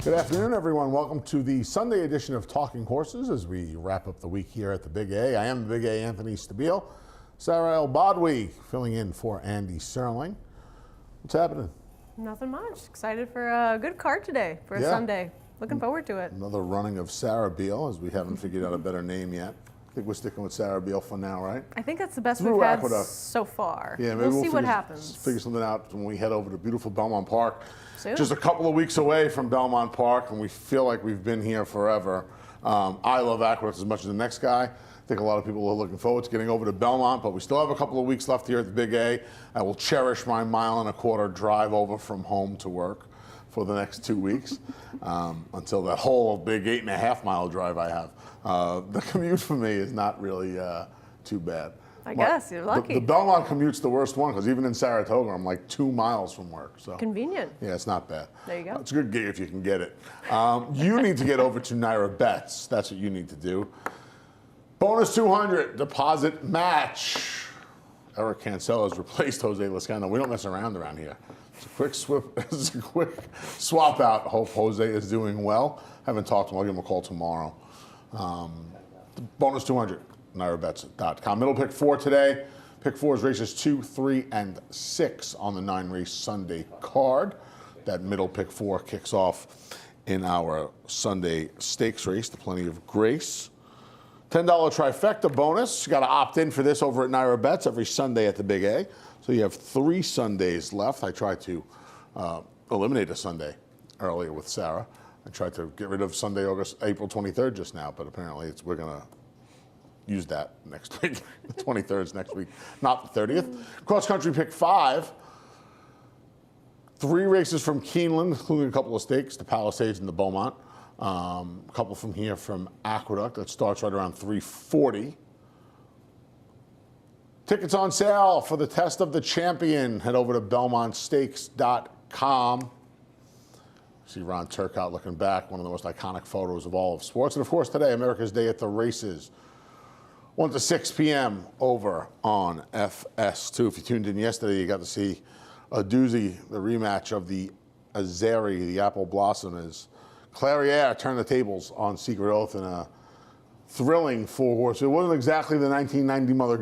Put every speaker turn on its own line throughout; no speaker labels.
Good afternoon, everyone. Welcome to the Sunday edition of Talking Horses as we wrap up the week here at the Big A. I am the Big A, Anthony Stabile. Sarah El Bodwi filling in for Andy Serling. What's happening?
Nothing much. Excited for a good card today for a Sunday. Looking forward to it.
Another running of Sarah Beal, as we haven't figured out a better name yet. I think we're sticking with Sarah Beal for now, right?
I think that's the best we've had so far.
Yeah, maybe
we'll see what happens.
Figure something out when we head over to beautiful Belmont Park.
Soon.
Just a couple of weeks away from Belmont Park, and we feel like we've been here forever. I love Aqueduct as much as the next guy. I think a lot of people are looking forward to getting over to Belmont, but we still have a couple of weeks left here at the Big A. I will cherish my 1.25 mile drive over from home to work for the next 2 weeks until that whole big 8.5 mile drive I have. The commute for me is not really too bad.
I guess you're lucky.
The Belmont commute's the worst one because even in Saratoga, I'm like 2 miles from work. So
convenient.
Yeah, it's not bad.
There you go.
It's a good gig if you can get it. You need to get over to Naira Bets. That's what you need to do. Bonus 200 deposit match. Eric Cancel has replaced Jose Lezcano. We don't mess around here. It's a quick swap out. Hope Jose is doing well. Haven't talked to him. I'll give him a call tomorrow. Bonus 200. NairaBets.com. Middle pick 4 today. Pick 4 is races 2, 3, and 6 on the 9-race Sunday card. That middle pick 4 kicks off in our Sunday stakes race, the Plenty of Grace. $10 trifecta bonus. You got to opt in for this over at Naira Bets every Sunday at the Big A. So you have 3 Sundays left. I tried to eliminate a Sunday earlier with Sarah. I tried to get rid of Sunday, April 23rd just now, but apparently we're going to use that next week. The 23rd is next week, not the 30th. Cross country pick 5. 3 races from Keeneland, including a couple of stakes, the Palisades and the Beaumont. A couple from here from Aqueduct. That starts right around 3:40. Tickets on sale for the Test of the Champion. Head over to BelmontStakes.com. See Ron Turcotte looking back, one of the most iconic photos of all of sports. And of course today, America's Day at the Races. 1 to 6 p.m. over on FS2. If you tuned in yesterday, you got to see a doozy, the rematch of the Azeri, the Apple Blossom, as Clairiere turned the tables on Secret Oath in a thrilling 4-horse. It wasn't exactly the 1991 Mother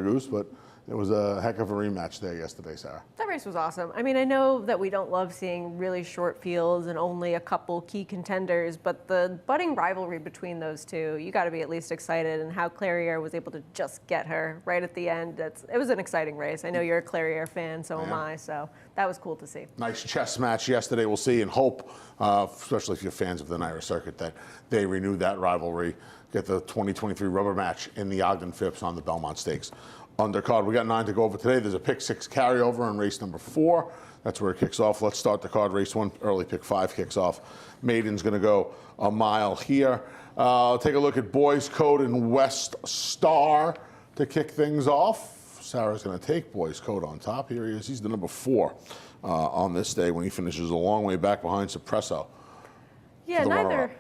Goose, but it was a heck of a rematch there yesterday, Sarah.
That race was awesome. I mean, I know that we don't love seeing really short fields and only a couple key contenders, but the budding rivalry between those two, you got to be at least excited, and how Clairiere was able to just get her right at the end. It was an exciting race. I know you're a Clairiere fan, so am I, so that was cool to see. Nice
chess match yesterday. We'll see and hope, especially if you're fans of the Naira circuit, that they renew that rivalry, get the 2023 rubber match in the Ogden Phipps on the Belmont Stakes. Undercard. We got 9 to go over today. There's a pick 6 carryover on race number 4. That's where it kicks off. Let's start the card. Race 1, early pick 5 kicks off. Maiden's going to go a mile here. Take a look at Boys Code and West Star to kick things off. Sarah's going to take Boys Code on top. Here he is. He's the number 4 on this day when he finishes a long way back behind Suppresso.
Yeah, neither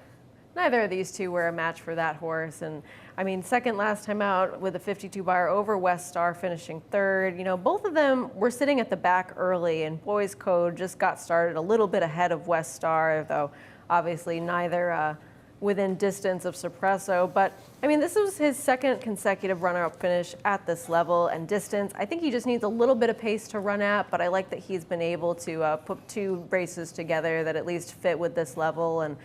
of these two were a match for that horse. And I mean, second last time out with a 52 buyer over West Star finishing 3rd. You know, both of them were sitting at the back early, and Boys Code just got started a little bit ahead of West Star, though obviously neither within distance of Suppresso. But I mean, this was his 2nd consecutive runner-up finish at this level and distance. I think he just needs a little bit of pace to run at, but I like that he's been able to put 2 races together that at least fit with this level. And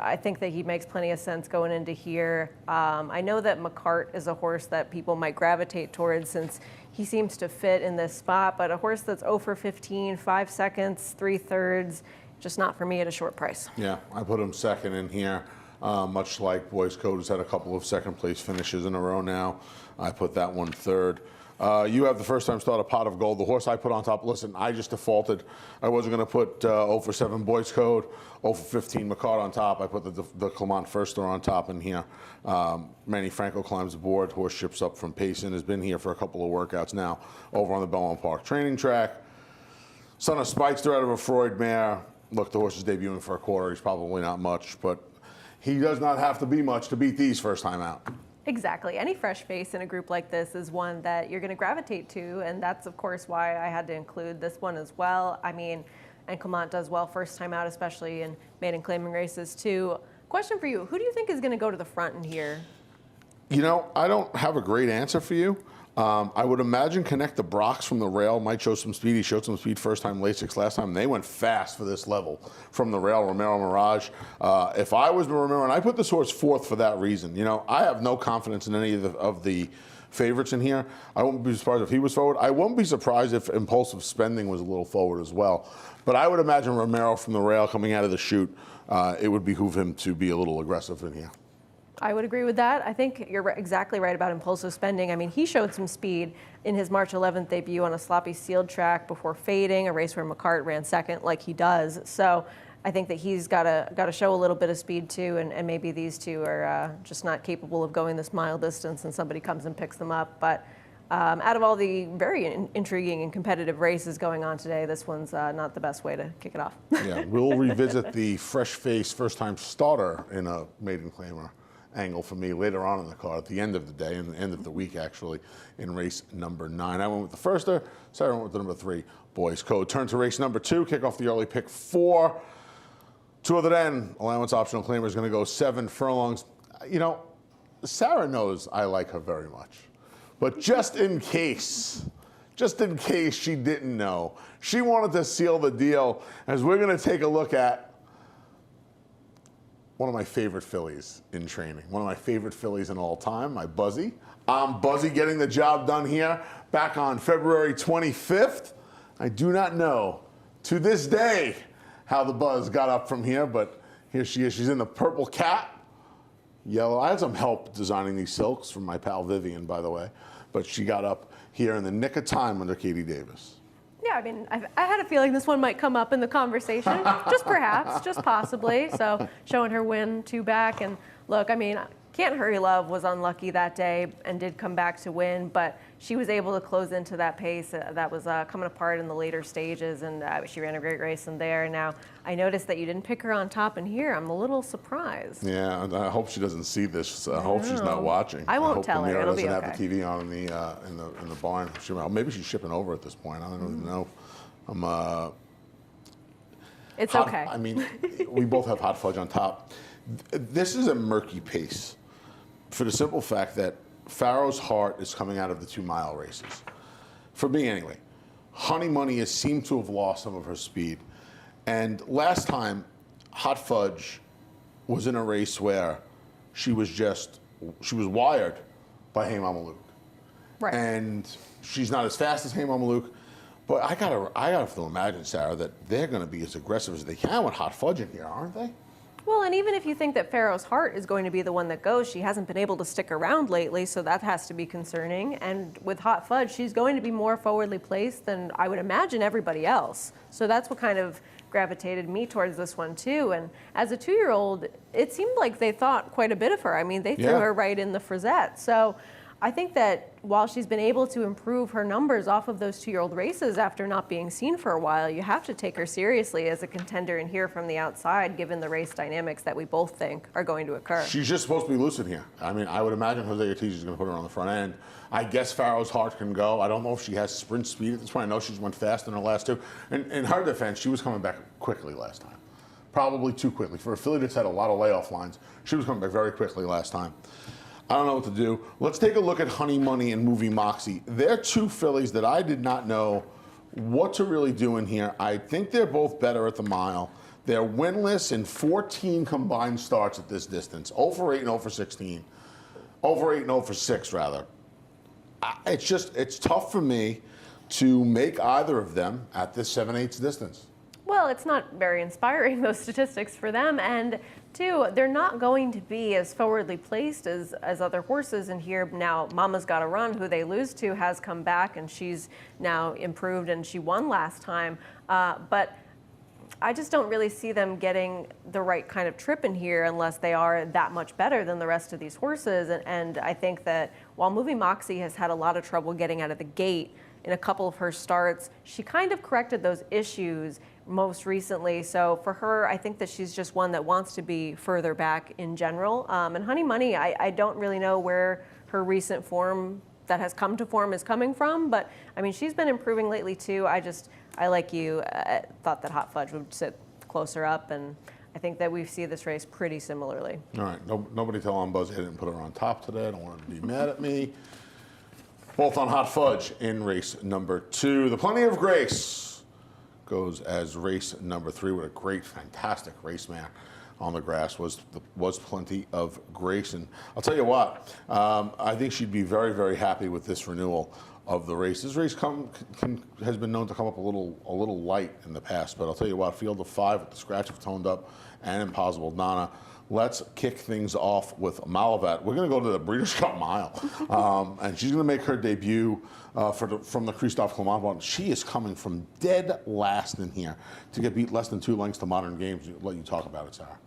I think that he makes plenty of sense going into here. I know that McCart is a horse that people might gravitate towards since he seems to fit in this spot, but a horse that's 0 for 15, 5 seconds, 3/3, just not for me at a short price.
Yeah, I put him 2nd in here, much like Boys Code has had a couple of 2nd place finishes in a row now. I put that one 3rd. You have the first time start a Pot of Gold. The horse I put on top, listen, I just defaulted. I wasn't going to put 0 for 7 Boys Code, 0 for 15 McCart on top. I put the Clement Firster on top in here. Manny Franco climbs aboard. Horse ships up from Payson. Has been here for a couple of workouts now over on the Belmont Park training track. Son of Spikester out of a Freud mare. Look, the horse is debuting for a quarter. He's probably not much, but he does not have to be much to beat these first time out.
Exactly. Any fresh face in a group like this is one that you're going to gravitate to, and that's, of course, why I had to include this one as well. I mean, and Clement does well first time out, especially in maiden claiming races too. Question for you, who do you think is going to go to the front in here?
You know, I don't have a great answer for you. I would imagine Connect the Brox from the rail might show some speed. He showed some speed first time Lasix last time. They went fast for this level from the rail, Romero Mirage. If I was Romero, and I put this horse fourth for that reason. You know, I have no confidence in any of the favorites in here. I wouldn't be surprised if he was forward. I wouldn't be surprised if Impulsive Spending was a little forward as well. But I would imagine Romero from the rail coming out of the chute, it would behoove him to be a little aggressive in here.
I would agree with that. I think you're exactly right about Impulsive Spending. I mean, he showed some speed in his March 11th debut on a sloppy sealed track before fading, a race where McCart ran second like he does. So I think that he's got to show a little bit of speed too, and maybe these two are just not capable of going this mile distance and somebody comes and picks them up. But out of all the very intriguing and competitive races going on today, this one's not the best way to kick it off.
Yeah, we'll revisit the fresh face first time starter in a maiden claimer angle for me later on in the card, at the end of the day, and the end of the week actually, in race number 9. I went with the firster, Sarah went with the number 3, Boys Code. Turn to race number 2, kick off the early pick 4. 2 other end, allowance optional claimer is going to go 7 furlongs. You know, Sarah knows I like her very much, but just in case she didn't know, she wanted to seal the deal, as we're going to take a look at one of my favorite fillies in training, one of my favorite fillies in all time, my Buzzy. Buzzy getting the job done here back on February 25th. I do not know to this day how the Buzz got up from here, but here she is. She's in the purple cap, yellow. I had some help designing these silks from my pal Vivian, by the way, but she got up here in the nick of time under Katie Davis.
Yeah, I mean, I had a feeling this one might come up in the conversation, just perhaps, just possibly. So showing her win 2 back. And look, I mean, Can't Hurry Love was unlucky that day and did come back to win, but she was able to close into that pace that was coming apart in the later stages, and she ran a great race in there. Now, I noticed that you didn't pick her on top in here. I'm a little surprised.
Yeah, and I hope she doesn't see this. I hope she's not watching.
I won't tell her. It'll be okay.
Doesn't have the TV on in the barn. Maybe she's shipping over at this point. I don't even know.
It's okay.
I mean, we both have hot fudge on top. This is a murky pace, for the simple fact that Pharaoh's Heart is coming out of the 2-mile races. For me, anyway. Honey Money has seemed to have lost some of her speed. And last time, Hot Fudge was in a race where she was wired by Hey Mama Luke.
Right.
And she's not as fast as Hey Mama Luke. But I gotta imagine, Sarah, that they're going to be as aggressive as they can with Hot Fudge in here, aren't they?
Well, and even if you think that Pharaoh's Heart is going to be the one that goes, she hasn't been able to stick around lately, so that has to be concerning. And with Hot Fudge, she's going to be more forwardly placed than I would imagine everybody else. So that's what kind of gravitated me towards this one too. And as a 2-year-old, it seemed like they thought quite a bit of her. I mean, they threw her right in the Frisette. So I think that while she's been able to improve her numbers off of those 2-year-old races after not being seen for a while, you have to take her seriously as a contender and hear from the outside, given the race dynamics that we both think are going to occur.
She's just supposed to be lucid here. I mean, I would imagine Jose Ortiz is going to put her on the front end. I guess Pharaoh's Heart can go. I don't know if she has sprint speed at this point. I know she's went fast in her last 2. And in her defense, she was coming back quickly last time. Probably too quickly. For a filly that's had a lot of layoff lines, she was coming back very quickly last time. I don't know what to do. Let's take a look at Honey Money and Movie Moxie. They're 2 fillies that I did not know what to really do in here. I think they're both better at the mile. They're winless in 14 combined starts at this distance. 0 for 8 and 0 for 16. 0 for 8 and 0 for 6, rather. It's tough for me to make either of them at this 7/8 distance.
Well, it's not very inspiring, those statistics for them. And 2, they're not going to be as forwardly placed as other horses in here. Now, Mama's Gotta Run, who they lose to, has come back, and she's now improved, and she won last time. But I just don't really see them getting the right kind of trip in here unless they are that much better than the rest of these horses. And I think that while Movie Moxie has had a lot of trouble getting out of the gate in a couple of her starts, she kind of corrected those issues most recently. So for her, I think that she's just one that wants to be further back in general. And Honey Money, I don't really know where her recent form that has come to form is coming from, but I mean, she's been improving lately too. I, like you, thought that Hot Fudge would sit closer up, and I think that we see this race pretty similarly.
All right, nobody tell on Buzz I didn't put her on top today. I don't want her to be mad at me. Both on Hot Fudge in race number 2. The Plenty of Grace goes as race number 3 with a great, fantastic race man on the grass was Plenty of Grace. And I'll tell you what, I think she'd be very, very happy with this renewal of the race. This race has been known to come up a little light in the past, but I'll tell you what, field of 5 with the Scratch of Toned Up and Impossible Donna. Let's kick things off with Malavat. We're going to go to the Breeders' Cup Mile, and she's going to make her debut from the Christophe Clement. She is coming from dead last in here to get beat less than 2 lengths to Modern Games. Let you talk about it, Sarah.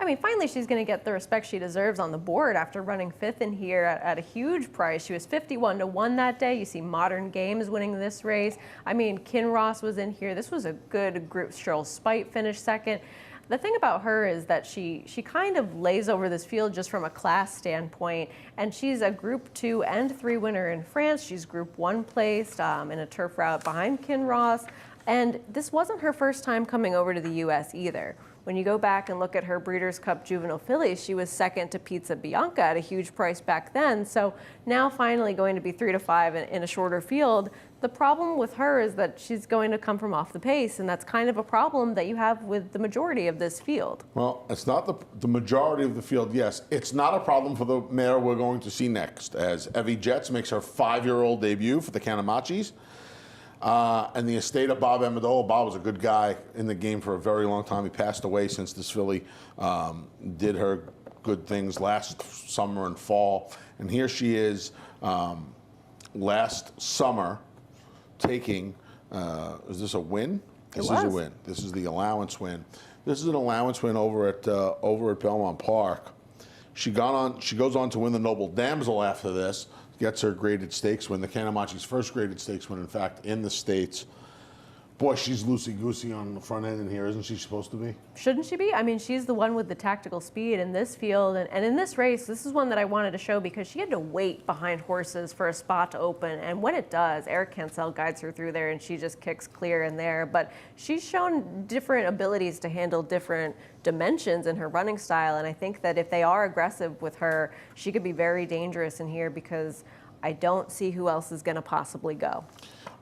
I mean, finally, she's going to get the respect she deserves on the board after running 5th in here at a huge price. She was 51-1 that day. You see Modern Games winning this race. I mean, Kinross was in here. This was a good group. Cheryl Spite finished 2nd. The thing about her is that she kind of lays over this field just from a class standpoint, and she's a Group 2 and 3 winner in France. She's Group 1 placed in a turf route behind Kinross, and this wasn't her first time coming over to the U.S. either. When you go back and look at her Breeders' Cup Juvenile Fillies, she was 2nd to Pizza Bianca at a huge price back then. So now finally going to be 3-5 in a shorter field. The problem with her is that she's going to come from off the pace, and that's kind of a problem that you have with the majority of this field.
Well, it's not the majority of the field, yes. It's not a problem for the mare we're going to see next, as Evie Jets makes her 5-year-old debut for the Canamachis. And the estate of Bob Amendola. Bob was a good guy in the game for a very long time. He passed away since this filly did her good things last summer and fall. And here she is last summer taking, is this a win? This is a win. This is the allowance win. This is an allowance win over at Belmont Park. She goes on to win the Noble Damsel after this. Gets her graded stakes win, the Canamachi's first graded stakes win, in fact, in the States. Boy, she's loosey-goosey on the front end in here, isn't she supposed to be?
Shouldn't she be? I mean, she's the one with the tactical speed in this field. And in this race, this is one that I wanted to show because she had to wait behind horses for a spot to open. And when it does, Eric Cancel guides her through there, and she just kicks clear in there. But she's shown different abilities to handle different dimensions in her running style. And I think that if they are aggressive with her, she could be very dangerous in here because I don't see who else is going to possibly go.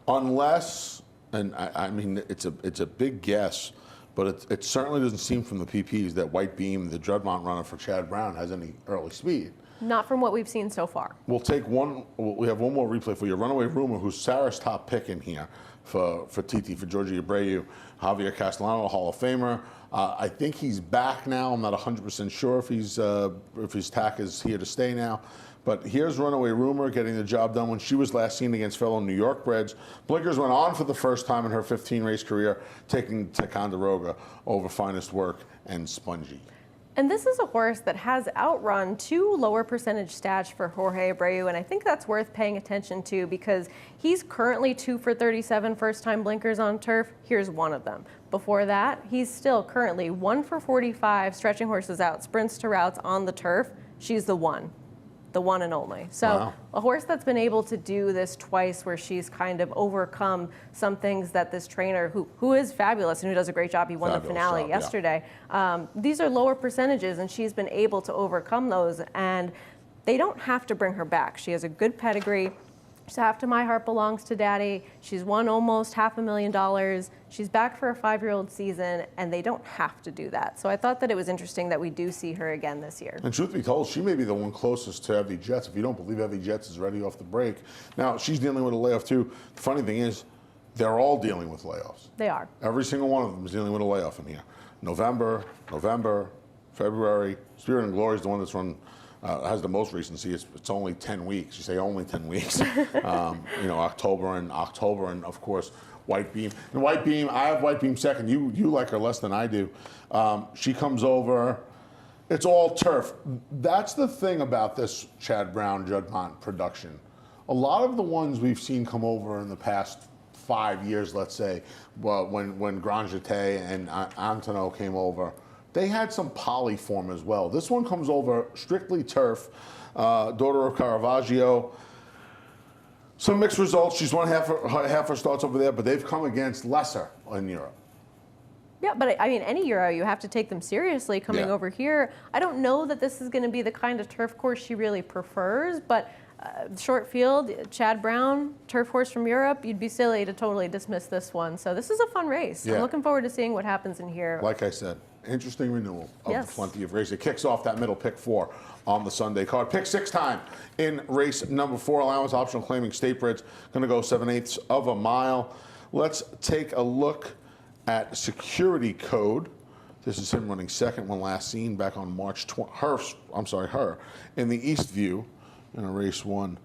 Unless... And I mean, it's a big guess, but it certainly doesn't seem from the PPs that White Beam, the Dreadmont runner for Chad Brown, has any early speed.
Not from what we've seen so far.
We'll take one. We have one more replay for you. Runaway Rumor, who's Sarah's top pick in here for TT, for Georgie Abreu, Javier Castellano, Hall of Famer. I think he's back now. I'm not 100% sure if his tack is here to stay now. But here's Runaway Rumor getting the job done when she was last seen against fellow New York breds. Blinkers went on for the first time in her 15-race career, taking Ticonderoga over Finest Work and Spongy.
And this is a horse that has outrun 2 lower percentage stats for Jorge Abreu, and I think that's worth paying attention to because he's currently 2 for 37 first-time blinkers on turf. Here's one of them. Before that, he's still currently 1 for 45 stretching horses out, sprints to routes on the turf. She's the one and only. So wow. A horse that's been able to do this twice where she's kind of overcome some things that this trainer, who is fabulous and who does a great job, he won the finale yesterday. Yeah. These are lower percentages and she's been able to overcome those, and they don't have to bring her back. She has a good pedigree. She's Half to My Heart Belongs to Daddy. She's won almost $500,000. She's back for a 5-year-old season, and they don't have to do that. So I thought that it was interesting that we do see her again this year.
And truth be told, she may be the one closest to Evie Jets. If you don't believe Evie Jets is ready off the break. Now, she's dealing with a layoff too. The funny thing is, they're all dealing with layoffs.
They are.
Every single one of them is dealing with a layoff in here. November, February. Spirit and Glory is the one that's run has the most recency. It's only 10 weeks. You say only 10 weeks. October, and of course White Beam. And White Beam, I have White Beam second. You like her less than I do. She comes over. It's all turf. That's the thing about this Chad Brown Judmont production. A lot of the ones we've seen come over in the past 5 years, let's say, when Grand Jeté and Antonio came over, they had some poly form as well. This one comes over strictly turf, daughter of Caravaggio. Some mixed results. She's won half her starts over there, but they've come against lesser in Europe.
Yeah, but I mean, any Euro, you have to take them seriously coming
Yeah.
over here. I don't know that this is going to be the kind of turf course she really prefers, but short field, Chad Brown, turf horse from Europe, you'd be silly to totally dismiss this one. So this is a fun race.
Yeah.
I'm looking forward to seeing what happens in here.
Like I said, interesting renewal of
Yes.
the Plenty of Race. It kicks off that middle pick 4 on the Sunday card. Pick 6 time in race number 4. Allowance optional claiming state breds. Going to go 7/8 of a mile. Let's take a look at Security Code. This is him running second when last seen back on March 20. Her in the Eastview in a race won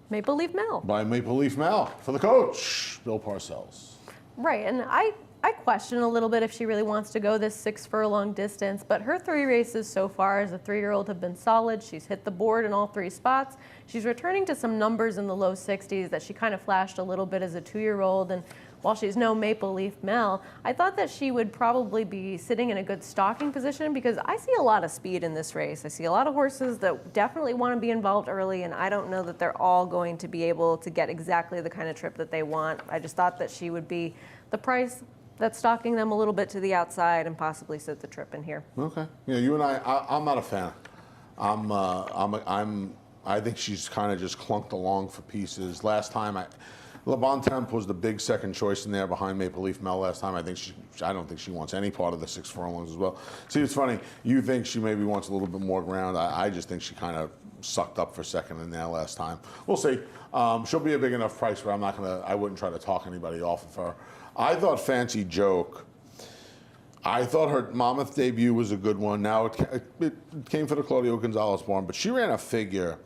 Maple Leaf Mill.
by Maple Leaf Mel for the coach, Bill Parcells.
Right, and I question a little bit if she really wants to go this 6 furlong distance, but her 3 races so far as a 3-year-old have been solid. She's hit the board in all 3 spots. She's returning to some numbers in the low 60s that she kind of flashed a little bit as a 2-year-old, and while she's no Maple Leaf Mel, I thought that she would probably be sitting in a good stalking position because I see a lot of speed in this race. I see a lot of horses that definitely want to be involved early, and I don't know that they're all going to be able to get exactly the kind of trip that they want. I just thought that she would be the price that's stalking them a little bit to the outside and possibly sit the trip in here.
Okay. Yeah, you and I'm not a fan. I think she's kind of just clunked along for pieces. Last time, Le Bon Temps was the big second choice in there behind Maple Leaf Mel last time. I don't think she wants any part of the 6 furlongs as well. See, it's funny. You think she maybe wants a little bit more ground. I just think she kind of sucked up for second in there last time. We'll see. She'll be a big enough price where I wouldn't try to talk anybody off of her. I thought Fancy Joke. I thought her Monmouth debut was a good one. Now it came for the Claudio Gonzalez barn, but she ran a figure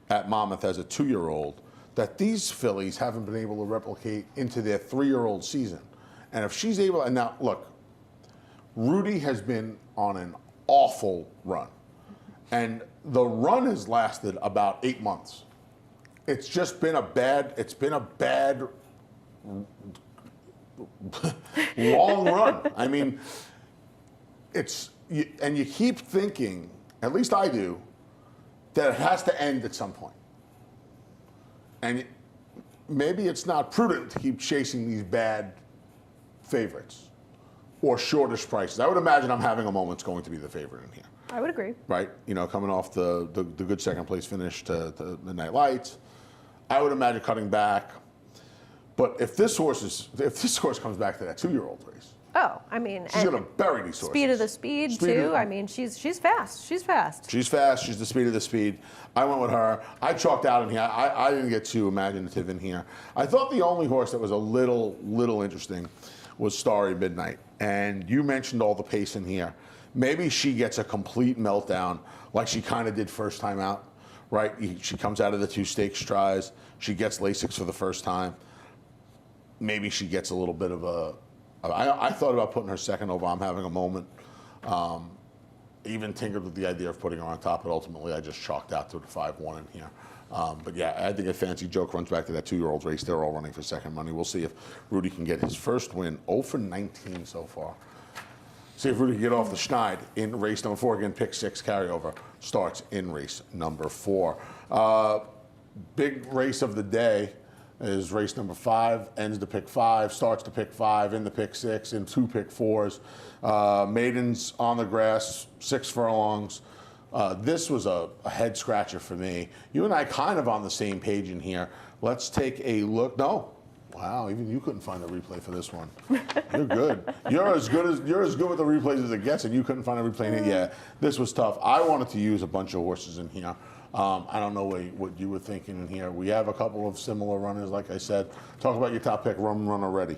at Monmouth as a 2-year-old that these fillies haven't been able to replicate into their 3-year-old season. And if she's able, and now look, Rudy has been on an awful run. And the run has lasted about 8 months. It's just been a bad long run. I mean, and you keep thinking, at least I do, that it has to end at some point. And maybe it's not prudent to keep chasing these bad favorites or shortish prices. I would imagine I'm Having a Moment's going to be the favorite in here.
I would agree.
Right? You know, coming off the good second place finish to the Night Lights. I would imagine cutting back. But if this horse comes back to that 2-year-old race,
Oh, I mean,
she's going to bury these horses.
speed of the speed too. I mean, she's fast. She's fast.
She's fast. She's the speed of the speed. I went with her. I chalked out in here. I didn't get too imaginative in here. I thought the only horse that was a little interesting was Starry Midnight. And you mentioned all the pace in here. Maybe she gets a complete meltdown like she kind of did first time out, right? She comes out of the 2 stakes tries. She gets Lasix for the first time. Maybe she gets a little bit of a... I thought about putting her second over I'm Having a Moment. Even tinkered with the idea of putting her on top, but ultimately I just chalked out to the 5-1 in here. But yeah, I think if Fancy Joke runs back to that 2-year-old race, they're all running for second money. We'll see if Rudy can get his first win. 0 for 19 so far. See if Rudy can get off the schneid in race number 4. Again, pick 6 carryover starts in race number 4. Big race of the day is race number 5, ends the pick 5, starts the pick 5, in the pick 6, in 2 pick 4s. Maidens on the grass, 6 furlongs. This was a head scratcher for me. You and I kind of on the same page in here. Let's take a look. No. Wow, even you couldn't find a replay for this one. You're good. You're as good with the replays as it gets, and you couldn't find a replay in it. Yeah, this was tough. I wanted to use a bunch of horses in here. I don't know what you were thinking in here. We have a couple of similar runners, like I said. Talk about your top pick, Rum Run already.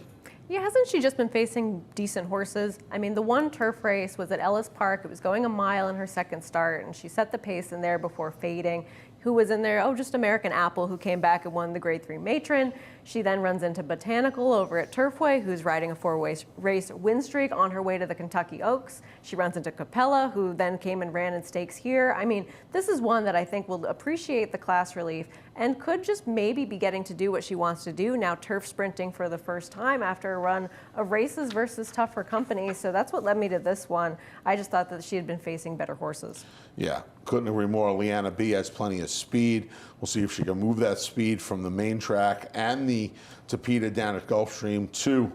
Yeah, hasn't she just been facing decent horses? I mean, the one turf race was at Ellis Park. It was going a mile in her second start, and she set the pace in there before fading. Who was in there? Oh, just American Apple, who came back and won the Grade 3 Matron. She then runs into Botanical over at Turfway, who's riding a 4-race win streak on her way to the Kentucky Oaks. She runs into Capella, who then came and ran in stakes here. I mean, this is one that I think will appreciate the class relief and could just maybe be getting to do what she wants to do now, turf sprinting for the first time after a run of races versus tougher company. So that's what led me to this one. I just thought that she had been facing better horses.
Yeah, couldn't agree more. Leanna B has plenty of speed. We'll see if she can move that speed from the main track and the Tapeta down at Gulfstream to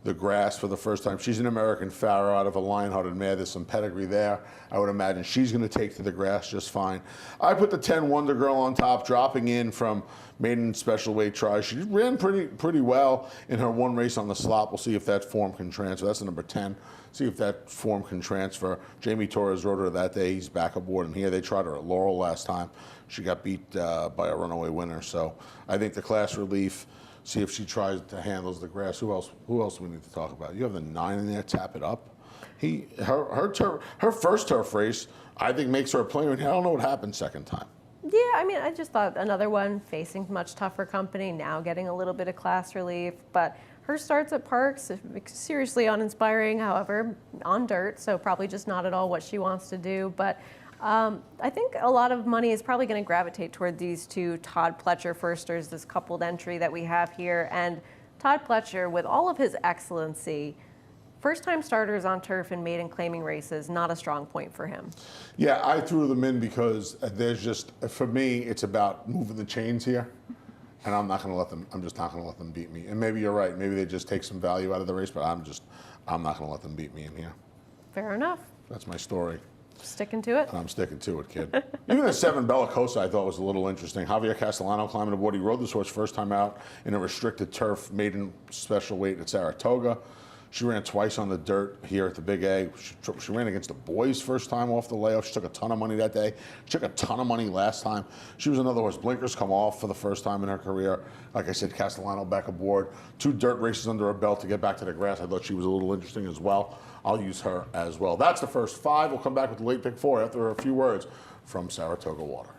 the grass for the first time. She's an American Pharaoh out of a Lion-Hearted mare. There's some pedigree there. I would imagine she's going to take to the grass just fine. I put the 10 Wonder Girl on top, dropping in from maiden special weight try. She ran pretty well in her one race on the slop. We'll see if that form can transfer. That's the number 10. See if that form can transfer. Jamie Torres rode her that day. He's back aboard, and here they tried her at Laurel last time. She got beat by a runaway winner. So I think the class relief. See if she tries to handle the grass. Who else do we need to talk about? You have the 9 in there, Tap It Up. Her first turf race, I think, makes her a player. And I don't know what happened second time.
Yeah, I mean, I just thought another one facing much tougher company, now getting a little bit of class relief. But her starts at Parks, seriously uninspiring, however, on dirt. So probably just not at all what she wants to do. But I think a lot of money is probably going to gravitate toward these two Todd Pletcher firsters, this coupled entry that we have here. And Todd Pletcher, with all of his excellency, first-time starters on turf and maiden claiming races, not a strong point for him.
Yeah, I threw them in because there's just, for me, it's about moving the chains here. And I'm just not going to let them beat me. And maybe you're right. Maybe they just take some value out of the race, but I'm not going to let them beat me in here.
Fair enough.
That's my story.
Sticking to it?
I'm sticking to it, kid. Even the 7 Bellicosa I thought was a little interesting. Javier Castellano climbing aboard. He rode this horse first time out in a restricted turf maiden special weight at Saratoga. She ran twice on the dirt here at the Big A. She ran against the boys first time off the layoff. She took a ton of money that day. She took a ton of money last time. She was another horse. Blinkers come off for the first time in her career. Like I said, Castellano back aboard. 2 dirt races under her belt to get back to the grass. I thought she was a little interesting as well. I'll use her as well. That's the first 5. We'll come back with the late pick 4 after a few words from Saratoga Water.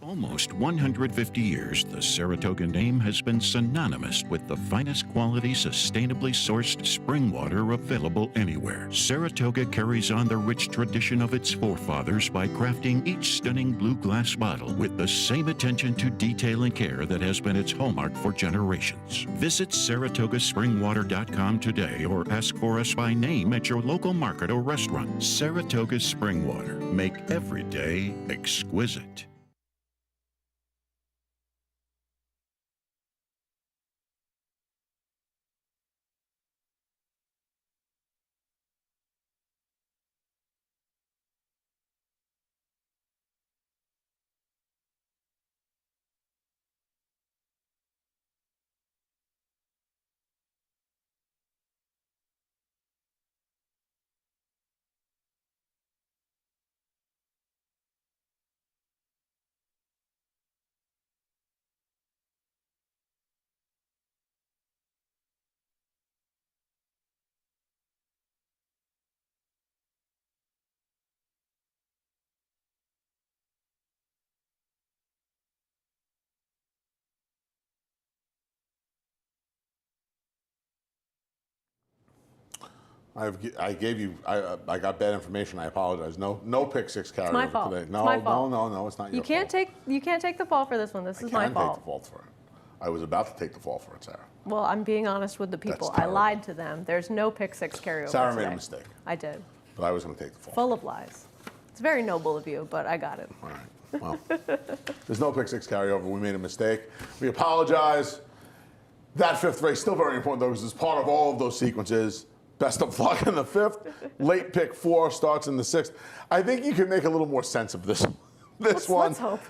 Almost 150 years, the Saratoga name has been synonymous with the finest quality, sustainably sourced spring water available anywhere. Saratoga carries on the rich tradition of its forefathers by crafting each stunning blue glass bottle with the same attention to detail and care that has been its hallmark for generations. Visit SaratogaSpringwater.com today or ask for us by name at your local market or restaurant. Saratoga Spring Water. Make every day exquisite.
I got bad information. I apologize. No pick 6 carry
my fault.
today.
It's my fault.
No, it's not your
You can't
fault.
take the fall for this one. This is my
I can
fault.
take the fault for it. I was about to take the fall for it, Sarah.
Well, I'm being honest with the people. I
terrible.
lied to them. There's no pick 6 carryover
Sarah made
today.
a mistake,
I did.
but I was going to take the fall.
Full of lies. It's very noble of you, but I got it.
All right. Well, there's no pick 6 carryover. We made a mistake. We apologize. That 5th race, still very important, though, because it's part of all of those sequences. Best of luck in the 5th. Late pick 4 starts in the 6th. I think you can make a little more sense of this one.
Let's hope.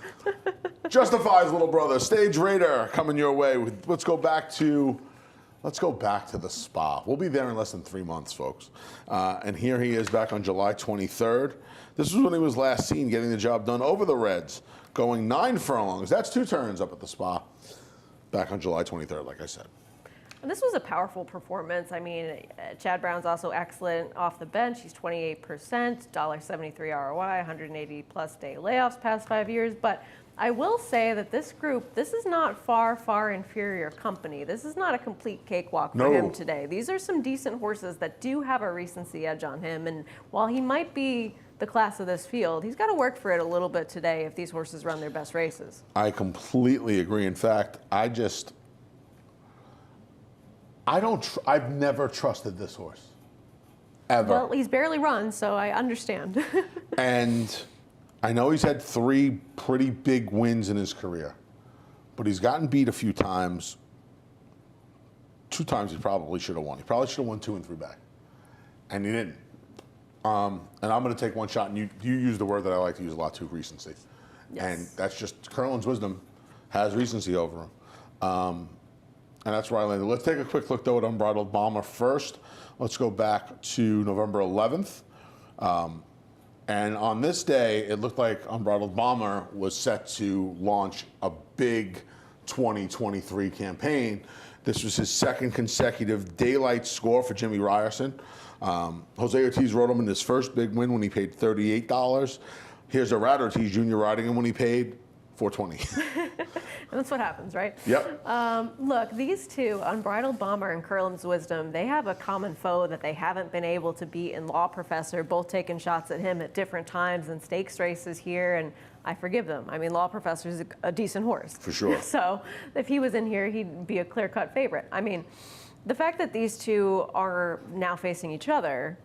Justify's little brother, Stage Raider, coming your way. Let's go back to the spa. We'll be there in less than 3 months, folks. And here he is back on July 23rd. This was when he was last seen getting the job done over the Reds, going 9 furlongs. That's 2 turns up at the spa. Back on July 23rd, like I said.
This was a powerful performance. I mean, Chad Brown's also excellent off the bench. He's 28%, $1.73 ROI, 180 plus day layoffs past 5 years. But I will say that this group, this is not far inferior company. This is not a complete cakewalk for him today. These are some decent horses that do have a recency edge on him. And while he might be the class of this field, he's got to work for it a little bit today if these horses run their best races.
I completely agree. In fact, I've never trusted this horse. Ever.
Well, he's barely run, so I understand.
And I know he's had 3 pretty big wins in his career, but he's gotten beat a few times. 2 times he probably should have won. He probably should have won 2 and 3 back, and he didn't. And I'm going to take one shot, and you use the word that I like to use a lot too, recency.
Yes.
And that's just Curlin's Wisdom has recency over him. And that's where I landed. Let's take a quick look, though, at Unbridled Bomber first. Let's go back to November 11th. And on this day, it looked like Unbridled Bomber was set to launch a big 2023 campaign. This was his 2nd consecutive daylight score for Jimmy Ryerson. Jose Ortiz rode him in his first big win when he paid $38. Here's a Rat Ortiz Jr. riding him when he paid $420.
And that's what happens, right?
Yep.
Look, these two, Unbridled Bomber and Curlin's Wisdom, they have a common foe that they haven't been able to beat in Law Professor, both taking shots at him at different times in stakes races here, and I forgive them. I mean, Law Professor's a decent horse.
For sure.
So if he was in here, he'd be a clear-cut favorite. I mean, the fact that these two are now facing each other,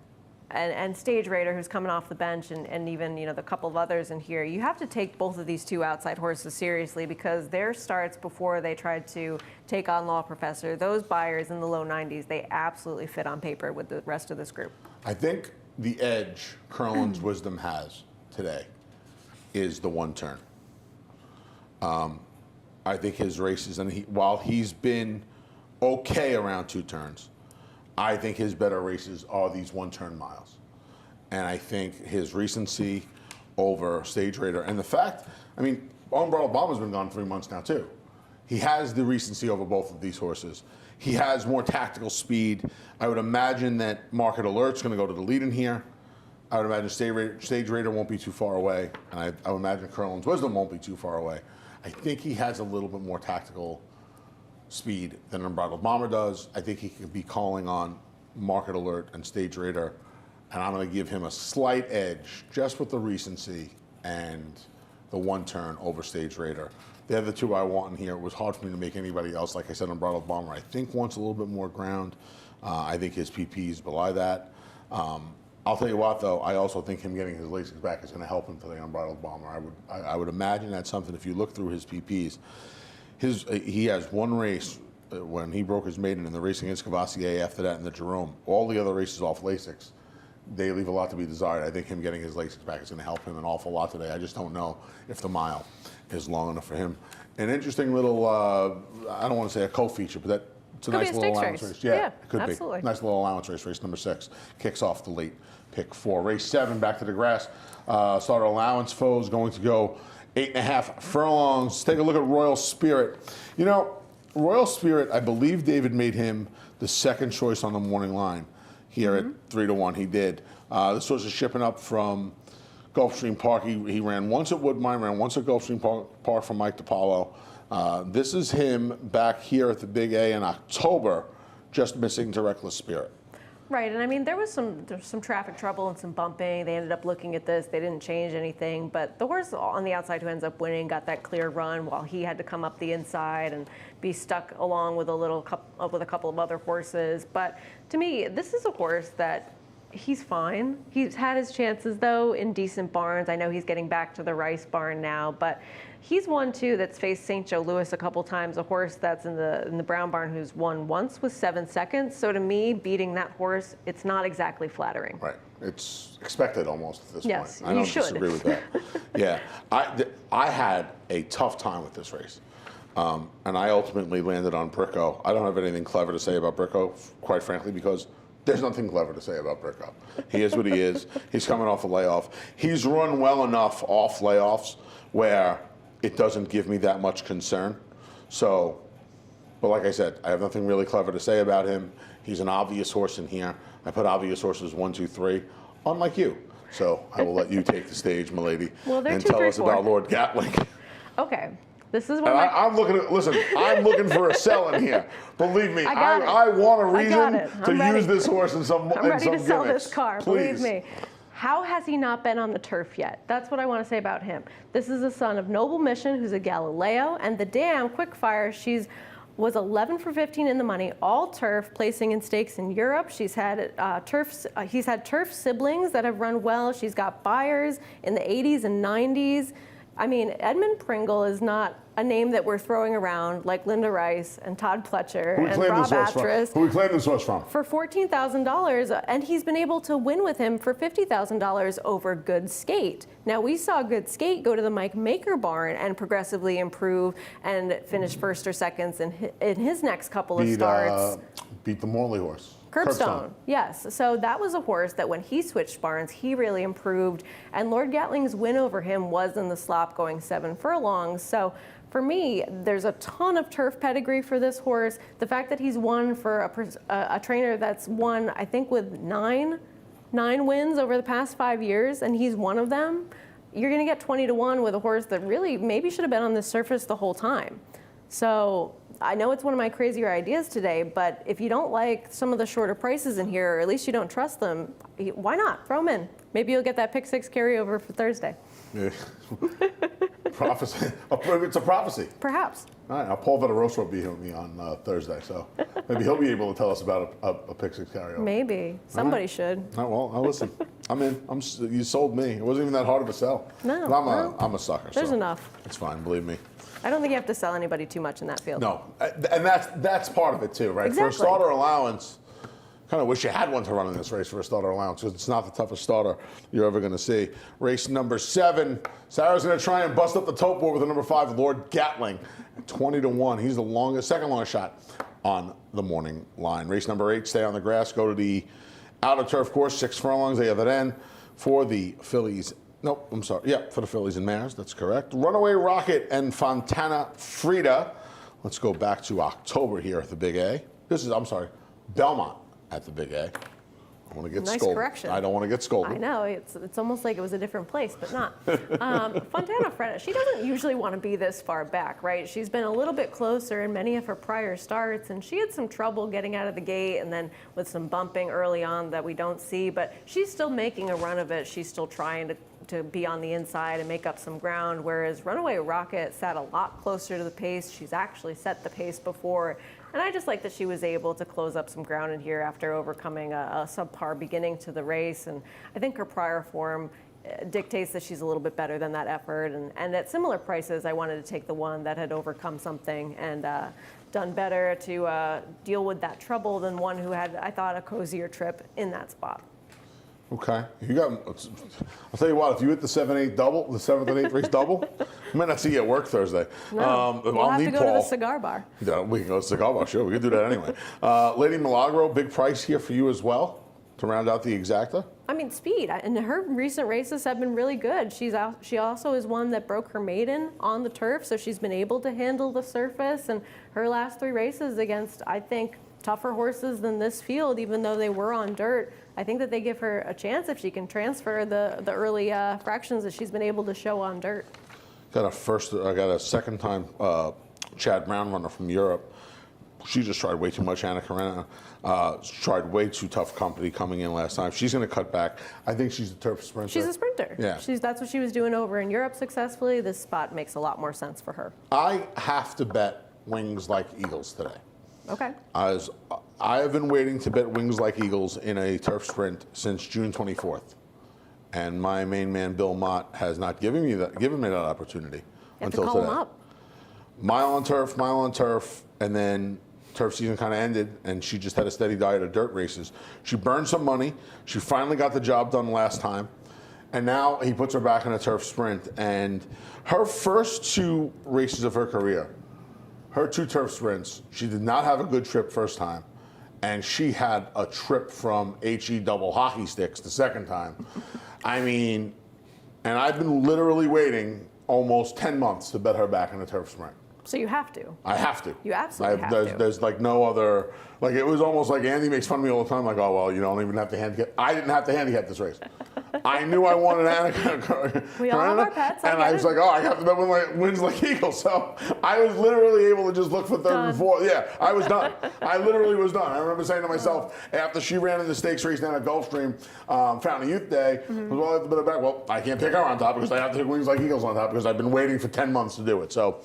and Stage Raider, who's coming off the bench, and even the couple of others in here, you have to take both of these two outside horses seriously because their starts before they tried to take on Law Professor, those buyers in the low 90s, they absolutely fit on paper with the rest of this group.
I think the edge Curlin's Wisdom has today is the 1 turn. I think his races, and while he's been okay around 2 turns, I think his better races are these 1-turn miles. And I think his recency over Stage Raider, and the fact, I mean, Unbridled Bomber's been gone 3 months now too. He has the recency over both of these horses. He has more tactical speed. I would imagine that Market Alert's going to go to the lead in here. I would imagine Stage Raider won't be too far away. And I would imagine Curlin's Wisdom won't be too far away. I think he has a little bit more tactical speed than Unbridled Bomber does. I think he could be calling on Market Alert and Stage Raider, and I'm going to give him a slight edge just with the recency and the 1 turn over Stage Raider. The other 2 I want in here, it was hard for me to make anybody else. Like I said, Unbridled Bomber, I think wants a little bit more ground. I think his PPs belie that. I'll tell you what, though, I also think him getting his Lasix back is going to help him today, Unbridled Bomber. I would imagine that's something, if you look through his PPs, he has 1 race when he broke his maiden in the race against Cavassier, after that in the Jerome. All the other races off Lasix, they leave a lot to be desired. I think him getting his Lasix back is going to help him an awful lot today. I just don't know if the mile is long enough for him. An interesting little, I don't want to say a co-feature, but it's a nice little allowance race.
Yeah,
it could
absolutely.
be. Nice little allowance race number 6. Kicks off the late pick 4. Race 7, back to the grass. Starter allowance foes going to go 8.5 furlongs. Take a look at Royal Spirit. Royal Spirit, I believe David made him the 2nd choice on the morning line here at 3-1. He did. This horse is shipping up from Gulfstream Park. He ran once at Woodmine, ran once at Gulfstream Park from Mike DiPaolo. This is him back here at the Big A in October, just missing to Reckless Spirit.
Right, and I mean, there was some traffic trouble and some bumping. They ended up looking at this. They didn't change anything, but the horse on the outside who ends up winning got that clear run while he had to come up the inside and be stuck along with a couple of other horses. But to me, this is a horse that he's fine. He's had his chances, though, in decent barns. I know he's getting back to the Rice barn now, but he's one, too, that's faced St. Joe Louis a couple times, a horse that's in the Brown barn who's won once with 7 seconds. So to me, beating that horse, it's not exactly flattering.
Right. It's expected almost at this
yes,
point. I don't
should.
disagree with that. Yeah. I had a tough time with this race. And I ultimately landed on Bricko. I don't have anything clever to say about Bricko, quite frankly, because there's nothing clever to say about Bricko. He is what he is. He's coming off a layoff. He's run well enough off layoffs where it doesn't give me that much concern. So, but like I said, I have nothing really clever to say about him. He's an obvious horse in here. I put obvious horses 1, 2, 3, unlike you. So I will let you take the stage, milady,
Well,
and tell us about Lord Gatling.
Okay. This is one
And
of my...
I'm looking for a sell in here. Believe me, I want a reason to use this horse in some
I'm ready to sell
gimmicks.
this car,
Please.
believe me. How has he not been on the turf yet? That's what I want to say about him. This is a son of Noble Mission, who's a Galileo, and the dam, Quickfire, was 11 for 15 in the money, all turf, placing in stakes in Europe. He's had turf siblings that have run well. She's got buyers in the 80s and 90s. I mean, Edmund Pringle is not a name that we're throwing around like Linda Rice and Todd Pletcher and Rob Atras.
Who we claim this horse from?
For $14,000, and he's been able to win with him for $50,000 over Good Skate. Now, we saw Good Skate go to the Mike Maker barn and progressively improve and finish first or seconds in his next couple of starts.
Beat the Morley horse.
Curbstone, yes. So that was a horse that when he switched barns, he really improved. And Lord Gatling's win over him was in the slop going 7 furlongs. So for me, there's a ton of turf pedigree for this horse. The fact that he's won for a trainer that's won, I think, with nine wins over the past 5 years, and he's one of them, you're going to get 20-1 with a horse that really maybe should have been on the surface the whole time. So I know it's one of my crazier ideas today, but if you don't like some of the shorter prices in here, or at least you don't trust them, why not? Throw them in. Maybe you'll get that pick 6 carryover for Thursday.
Yeah. Prophecy. It's a prophecy.
Perhaps.
All right, now Paul Veteroso will be with me on Thursday, so maybe he'll be able to tell us about a pick 6 carryover.
Maybe. Somebody should.
All right, well, I'll listen. I'm in. You sold me. It wasn't even that hard of a sell.
No.
But I'm a sucker.
There's
so
enough.
It's fine, believe me.
I don't think you have to sell anybody too much in that field.
No, and that's part of it too, right?
Exactly.
For a starter allowance, kind of wish you had one to run in this race for a starter allowance because it's not the toughest starter you're ever going to see. Race number 7, Sarah's going to try and bust up the tote board with the number 5, Lord Gatling, 20-1. He's the second longest shot on the morning line. Race number 8, Stay on the Grass, go to the outer turf course, 6 furlongs, the other end for the fillies. Nope, I'm sorry. Yeah, for the fillies and mares, that's correct. Runaway Rocket and Fontana Frida. Let's go back to October here at the Big A. Belmont at the Big A. I want to get
Nice
scolded.
correction.
I don't want to get scolded.
I know, it's almost like it was a different place, but not. Fontana Freda, she doesn't usually want to be this far back, right? She's been a little bit closer in many of her prior starts, and she had some trouble getting out of the gate and then with some bumping early on that we don't see, but she's still making a run of it. She's still trying to be on the inside and make up some ground, whereas Runaway Rocket sat a lot closer to the pace. She's actually set the pace before. And I just like that she was able to close up some ground in here after overcoming a subpar beginning to the race. And I think her prior form dictates that she's a little bit better than that effort. And at similar prices, I wanted to take the one that had overcome something and done better to deal with that trouble than one who had, I thought, a cozier trip in that spot.
Okay. I'll tell you what, if you hit the 7-8 double, the 7th and 8th race double, I might not see you at work Thursday.
No, we'll have to go to the cigar bar.
Yeah, we can go to the cigar bar, sure. We can do that anyway. Lady Milagro, big price here for you as well to round out the exacta.
I mean, speed, and her recent races have been really good. She also is one that broke her maiden on the turf, so she's been able to handle the surface. And her last 3 races against, I think, tougher horses than this field, even though they were on dirt. I think that they give her a chance if she can transfer the early fractions that she's been able to show on dirt.
I got a second time Chad Brown runner from Europe. She just tried way too much. Anna Karenina tried way too tough company coming in last time. She's going to cut back. I think she's a turf sprinter.
She's a sprinter.
Yeah.
That's what she was doing over in Europe successfully. This spot makes a lot more sense for her.
I have to bet Wings Like Eagles today.
Okay.
As I have been waiting to bet Wings Like Eagles in a turf sprint since June 24th. And my main man, Bill Mott, has not given me that opportunity until
today. You have to call
today.
him up.
Mile on turf, and then turf season kind of ended, and she just had a steady diet of dirt races. She burned some money. She finally got the job done last time. And now he puts her back in a turf sprint. And her first 2 races of her career, her 2 turf sprints, she did not have a good trip first time. And she had a trip from HE double hockey sticks the second time. I mean, and I've been literally waiting almost 10 months to bet her back in a turf sprint.
So you have to.
I have to.
You absolutely have to.
There's like no other, like it was almost like Andy makes fun of me all the time, like, oh, well, you don't even have to handicap. I didn't have to handicap this race. I knew I wanted Anna
We all have our pets, I
and
get
I was
it.
like, oh, I have to bet wins like Eagles. So I was literally able to just look for third and
Done.
fourth. Yeah, I was done. I literally was done. I remember saying to myself after she ran in the stakes race down at Gulfstream Fountain Youth Day, well, I have to bet back. Well, I can't pick her on top because I have to pick Wings Like Eagles on top because I've been waiting for 10 months to do it. So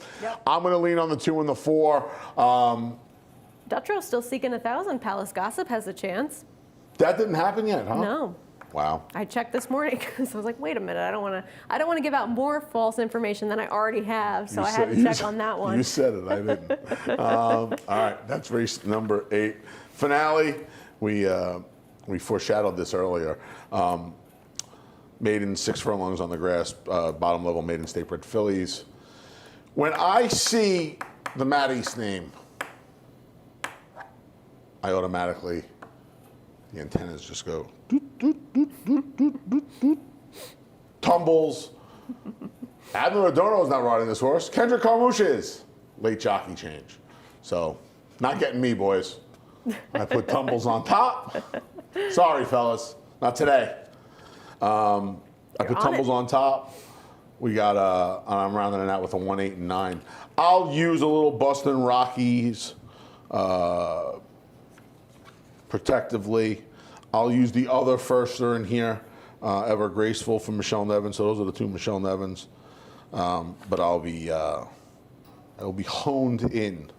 I'm going to lean on the 2 and the 4.
Dutrow still seeking 1,000. Palace Gossip has a chance.
That didn't happen yet, huh?
No.
Wow.
I checked this morning because I was like, wait a minute, I don't want to give out more false information than I already have, so I had to check on that one.
You said it, I didn't. All right, that's race number 8. Finale, we foreshadowed this earlier. Maiden 6 furlongs on the grass, bottom level maiden state bred fillies. When I see the Matt East name, I automatically, the antennas just go doot, doot, doot, doot, doot, doot, doot. Tumbles. Admiral Adorno's not riding this horse. Kendrick Carmouche is. Late jockey change. So, not getting me, boys. I put Tumbles on top. Sorry, fellas. Not today. I put Tumbles on top. We got, I'm rounding it out with a 1, 8, and 9. I'll use a little Boston Rockies protectively. I'll use the other firster in here, Ever Graceful from Michelle Nevins. So those are the 2 Michelle Nevins. But I'll be honed in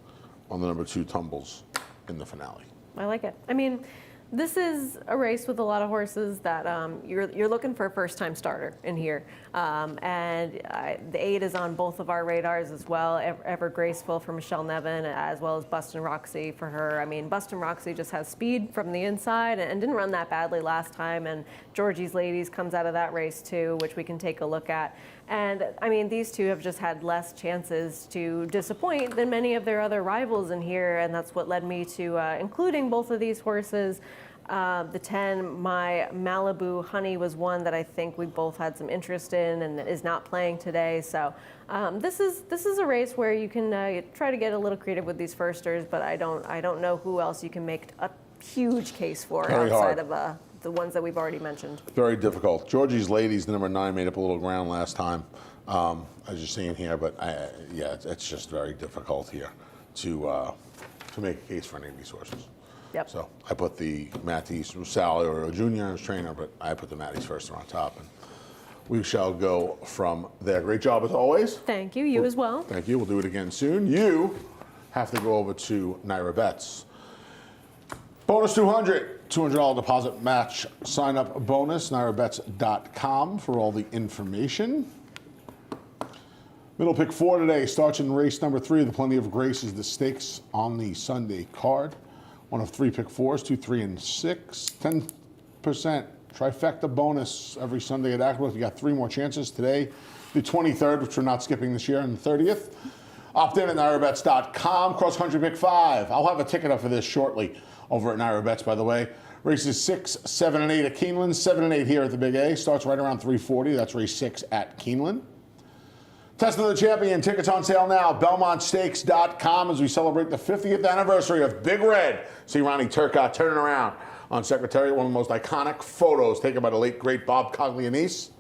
on the number 2 Tumbles in the finale.
I like it. I mean, this is a race with a lot of horses that you're looking for a first-time starter in here. The 8 is on both of our radars as well. Ever Graceful for Michelle Nevin, as well as Bustin' Roxy for her. I mean, Bustin' Roxy just has speed from the inside and didn't run that badly last time. And Georgie's Ladies comes out of that race too, which we can take a look at. And I mean, these 2 have just had less chances to disappoint than many of their other rivals in here, and that's what led me to including both of these horses. The 10, my Malibu Honey was one that I think we both had some interest in and is not playing today. So this is a race where you can try to get a little creative with these firsters, but I don't know who else you can make a huge case for
Very
outside
hard.
of the ones that we've already mentioned.
Very difficult. Georgie's Ladies, the number 9, made up a little ground last time, as you're seeing here. But yeah, it's just very difficult here to make a case for any of these horses.
Yep.
So I put the Matisse Sally or a junior as trainer, but I put the Matisse firster on top, and we shall go from there. Great job as always.
Thank you. You as well.
Thank you. We'll do it again soon. You have to go over to Naira Bets. Bonus 200, $200 deposit match sign up bonus, nairabets.com for all the information. Middle pick 4 today starts in race number 3 of the Plenty of Graces, the stakes on the Sunday card. One of 3 pick 4s, 2, 3, and 6. 10% trifecta bonus every Sunday at Aqueduct. You got 3 more chances today, the 23rd, which we're not skipping this year, and the 30th. Opt in at nairabets.com. Cross country pick 5. I'll have a ticket up for this shortly over at Naira Bets, by the way. Races 6, 7, and 8 at Keeneland. 7 and 8 here at the Big A. Starts right around 3:40. That's race 6 at Keeneland. Test of the Champion. Tickets on sale now. BelmontStakes.com as we celebrate the 50th anniversary of Big Red. See Ronnie Turcotte turning around on Secretariat. One of the most iconic photos taken by the late, great Bob Coglianese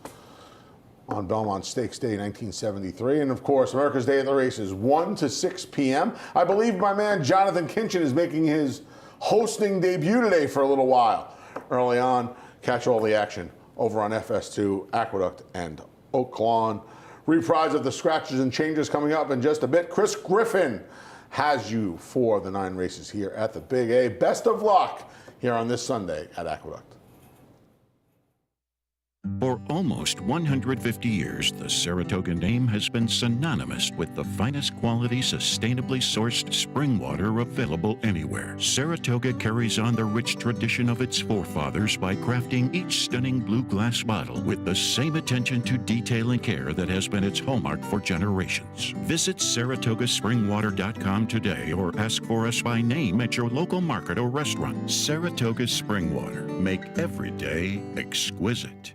on Belmont Stakes Day 1973. And, of course, America's Day of the Races, 1 to 6 p.m. I believe my man Jonathan Kinchin is making his hosting debut today for a little while. Early on, catch all the action over on FS2, Aqueduct, and Oak Lawn. Reprise of the scratches and changes coming up in just a bit. Chris Griffin has you for the 9 races here at the Big A. Best of luck here on this Sunday at Aqueduct.
For almost 150 years, the Saratoga name has been synonymous with the finest quality, sustainably sourced spring water available anywhere. Saratoga carries on the rich tradition of its forefathers by crafting each stunning blue glass bottle with the same attention to detail and care that has been its hallmark for generations. Visit SaratogaSpringwater.com today or ask for us by name at your local market or restaurant. Saratoga Spring Water. Make every day exquisite.